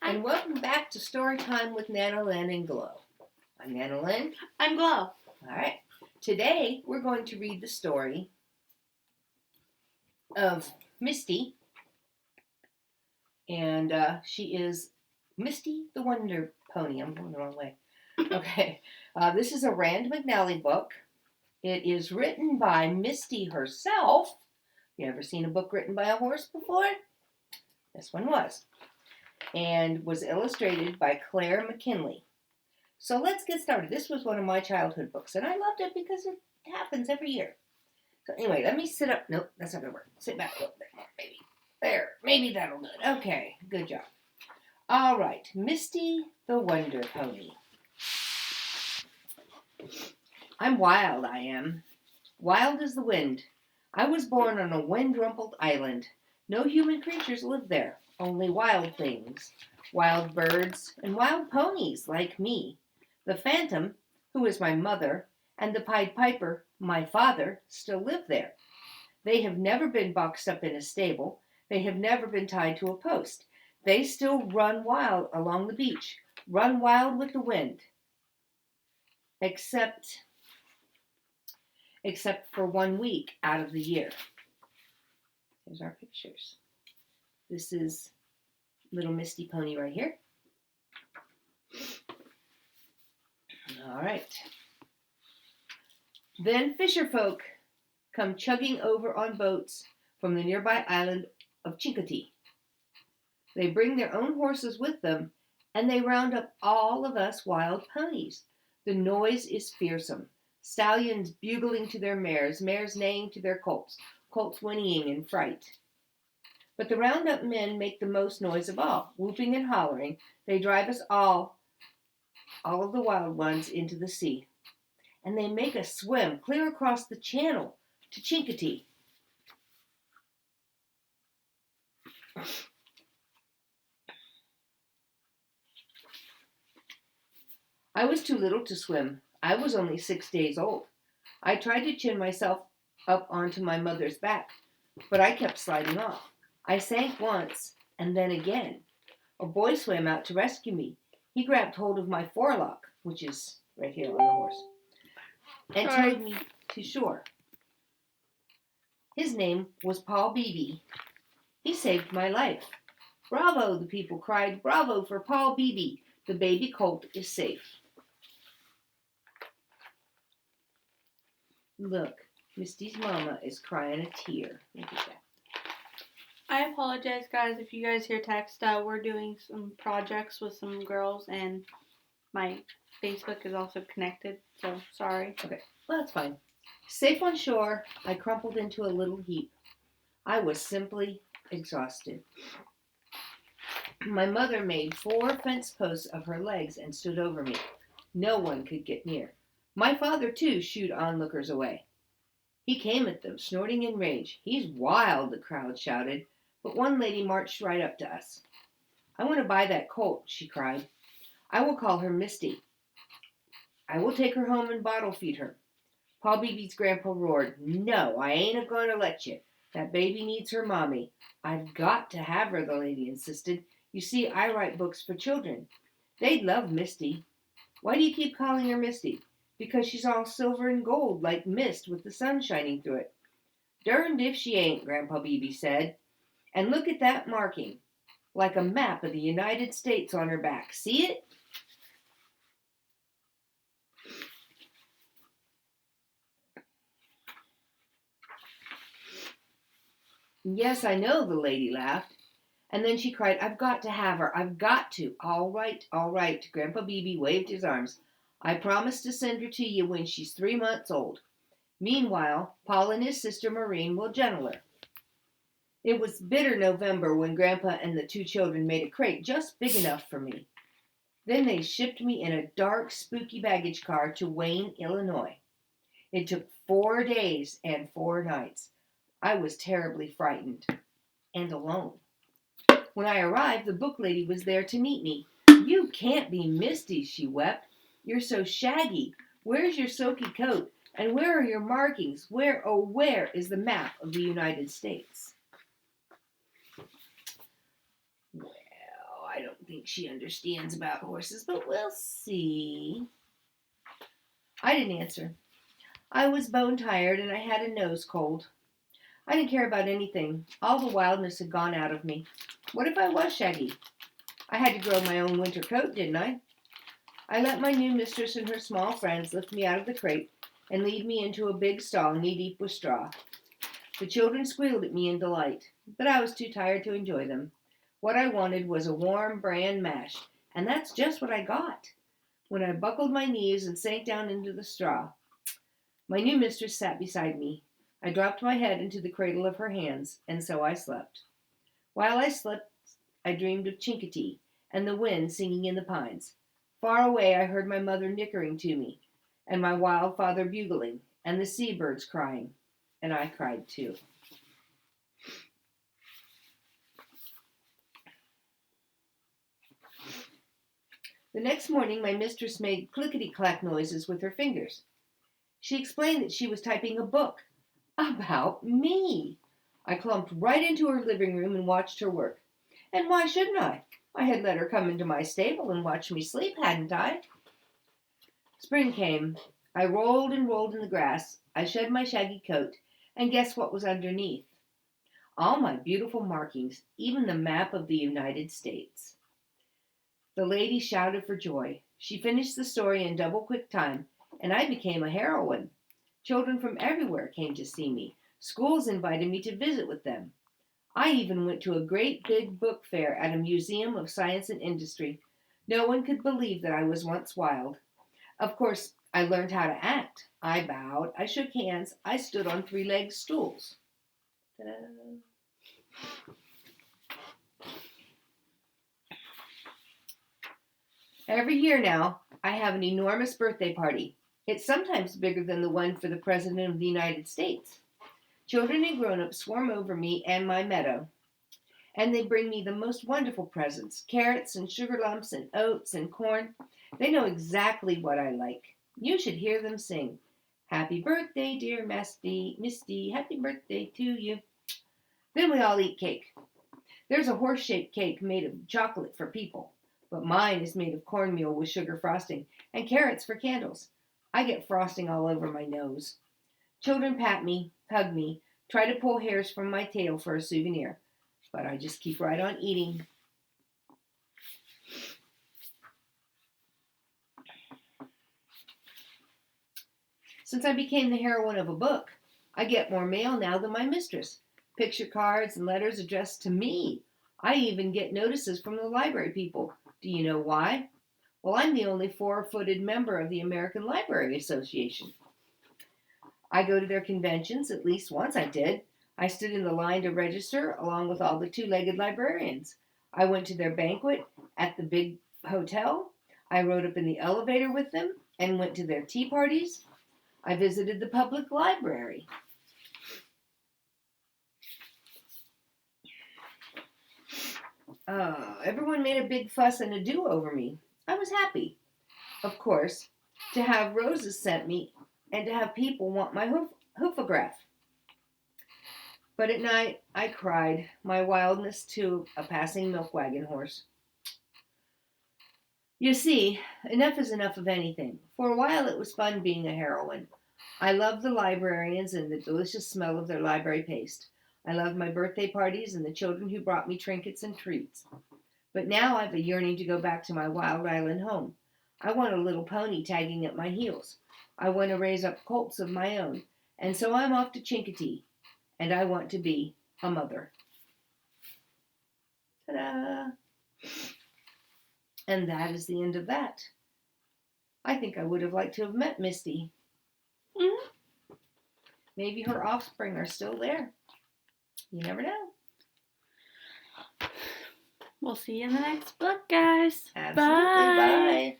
and welcome back to Story Time with Nana Lynn and Glow. I'm Nana Lynn. I'm Glow. All right. Today we're going to read the story of Misty, and she is Misty the Wonder Pony. I'm going the wrong way. Okay. This is a Rand McNally book. It is written by Misty herself. You ever seen a book written by a horse before? This one was. And was illustrated by Claire McKinley. So let's get started. This was one of my childhood books, and I loved it because it happens every year. So anyway, let me sit up. Nope, that's not going to work. Sit back a little bit more, maybe. There, maybe that'll do it. Okay, good job. All right, Misty the Wonder Pony. I'm wild, I am. Wild as the wind. I was born on a wind-rumpled island. No human creatures live there. Only wild things, wild birds, and wild ponies like me. The Phantom, who is my mother, and the Pied Piper, my father, still live there. They have never been boxed up in a stable. They have never been tied to a post. They still run wild along the beach, run wild with the wind. Except for 1 week out of the year. Here's our pictures. This is little Misty Pony right here. All right. Then fisher folk come chugging over on boats from the nearby island of Chincoteague. They bring their own horses with them, and they round up all of us wild ponies. The noise is fearsome. Stallions bugling to their mares, mares neighing to their colts, colts whinnying in fright. But the roundup men make the most noise of all. Whooping and hollering, they drive us all of the wild ones, into the sea. And they make us swim clear across the channel to Chincoteague. I was too little to swim. I was only 6 days old. I tried to chin myself up onto my mother's back, but I kept sliding off. I sank once, and then again. A boy swam out to rescue me. He grabbed hold of my forelock, which is right here on the horse, and towed me to shore. His name was Paul Beebe. He saved my life. Bravo, the people cried. Bravo for Paul Beebe. The baby colt is safe. Look, Misty's mama is crying a tear. Look at that. I apologize, guys, if you guys hear text. We're doing some projects with some girls, and my Facebook is also connected, so sorry. Okay, well, that's fine. Safe on shore, I crumpled into a little heap. I was simply exhausted. My mother made 4 fence posts of her legs and stood over me. No one could get near. My father, too, shooed onlookers away. He came at them, snorting in rage. He's wild, the crowd shouted, but one lady marched right up to us. I want to buy that colt, she cried. I will call her Misty. I will take her home and bottle feed her. Paul Beebe's grandpa roared, No, I ain't going to let you. That baby needs her mommy. I've got to have her, the lady insisted. You see, I write books for children. They'd love Misty. Why do you keep calling her Misty? Because she's all silver and gold, like mist with the sun shining through it. Derned if she ain't, Grandpa Beebe said. And look at that marking, like a map of the United States on her back. See it? Yes, I know, the lady laughed. And then she cried, I've got to have her. I've got to. All right, all right. Grandpa Beebe waved his arms. I promise to send her to you when she's 3 months old. Meanwhile, Paul and his sister Maureen will gentle her. It was bitter November when Grandpa and the 2 children made a crate just big enough for me. Then they shipped me in a dark, spooky baggage car to Wayne, Illinois. It took 4 days and 4 nights. I was terribly frightened and alone. When I arrived, the book lady was there to meet me. You can't be Misty, she wept. You're so shaggy. Where's your soaky coat? And where are your markings? Where is the map of the United States? Well, I don't think she understands about horses, but we'll see. I didn't answer. I was bone tired and I had a nose cold. I didn't care about anything. All the wildness had gone out of me. What if I was Shaggy? I had to grow my own winter coat, didn't I? I let my new mistress and her small friends lift me out of the crate and lead me into a big stall knee-deep with straw. The children squealed at me in delight, but I was too tired to enjoy them. What I wanted was a warm bran mash, and that's just what I got. When I buckled my knees and sank down into the straw, my new mistress sat beside me. I dropped my head into the cradle of her hands, and so I slept. While I slept, I dreamed of Chincoteague and the wind singing in the pines. Far away I heard my mother nickering to me, and my wild father bugling, and the seabirds crying, and I cried too. The next morning my mistress made clickety-clack noises with her fingers. She explained that she was typing a book about me. I clumped right into her living room and watched her work. And why shouldn't I? I had let her come into my stable and watch me sleep, hadn't I? Spring came. I rolled and rolled in the grass. I shed my shaggy coat, and guess what was underneath? All my beautiful markings, even the map of the United States. The lady shouted for joy. She finished the story in double-quick time, and I became a heroine. Children from everywhere came to see me. Schools invited me to visit with them. I even went to a great big book fair at a museum of science and industry. No one could believe that I was once wild. Of course, I learned how to act. I bowed, I shook hands, I stood on three-legged stools. Ta-da. Every year now, I have an enormous birthday party. It's sometimes bigger than the one for the President of the United States. Children and grown-ups swarm over me and my meadow, and they bring me the most wonderful presents, carrots and sugar lumps and oats and corn. They know exactly what I like. You should hear them sing. Happy birthday, dear Misty, happy birthday to you. Then we all eat cake. There's a horse-shaped cake made of chocolate for people, but mine is made of cornmeal with sugar frosting and carrots for candles. I get frosting all over my nose. Children pat me, hug me, try to pull hairs from my tail for a souvenir, but I just keep right on eating. Since I became the heroine of a book, I get more mail now than my mistress. Picture cards and letters addressed to me. I even get notices from the library people. Do you know why? Well, I'm the only four-footed member of the American Library Association. I go to their conventions, at least once I did. I stood in the line to register along with all the two-legged librarians. I went to their banquet at the big hotel. I rode up in the elevator with them and went to their tea parties. I visited the public library. Everyone made a big fuss and ado over me. I was happy, of course, to have roses sent me and to have people want my hoofograph. But at night, I cried my wildness to a passing milk wagon horse. You see, enough is enough of anything. For a while it was fun being a heroine. I loved the librarians and the delicious smell of their library paste. I loved my birthday parties and the children who brought me trinkets and treats. But now I've a yearning to go back to my wild island home. I want a little pony tagging at my heels. I want to raise up colts of my own. And so I'm off to Chincoteague. And I want to be a mother. Ta-da! And that is the end of that. I think I would have liked to have met Misty. Mm-hmm. Maybe her offspring are still there. You never know. We'll see you in the next book, guys. Absolutely. Bye.